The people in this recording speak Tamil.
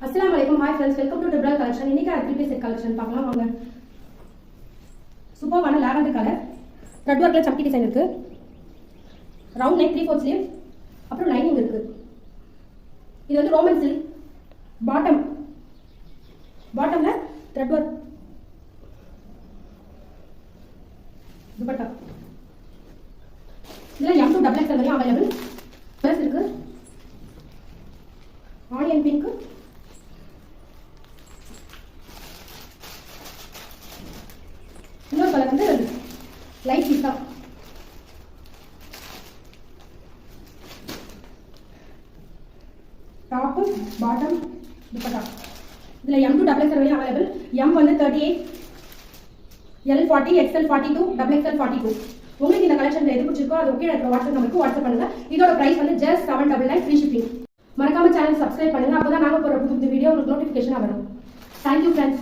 अस्सलाम वालेकुम हाय फ्रेंड्स वेलकम टू डिब्रल कलेक्शन இன்னைக்கு த்ரீ பீஸ் செட் கலெக்ஷன் பார்க்கலாம் வாங்க சூப்பரான லாவெண்டர் கலர் த்ரெட் வர்க்ல சம்கி டிசைன் இருக்கு ரவுண்ட் நெக் 3/4 ஸ்லீவ் அப்புறம் லைனிங் இருக்கு இது வந்து ரோமன் சில்க் பாட்டம்ல த்ரெட் வர்க் दुपट्टा இதுல M2 டபுள் எக்ஸ்எல் வரையும் அவைலபிள் கலர்ஸ் இருக்கு ஆனியன் பிங்க் இன்னொரு கலர் வந்து லைட் பிஸ்தா டாப் பாட்டம் दुपट्टा இதுல M2 டபுள் எக்ஸ்எல் வரையும் அவைலபிள் M வந்து 38 L40 XL42 XXL42 உங்களுக்கு இந்த கலெக்ஷன்ல எது பிடிச்சிருக்கோ அது ஓகே எனக்கு வாட்ஸ்அப் நம்பருக்கு வாட்ஸ்அப் பண்ணுங்க இதோட பிரைஸ் வந்து just 799 ஃப்ரீ ஷிப்பிங் மறக்காம சேனல் சப்ஸ்கிரைப் பண்ணுங்க அப்பதான் நாங்க போற புது வீடியோ உங்களுக்கு நோட்டிஃபிகேஷனா வரும் Thank you friends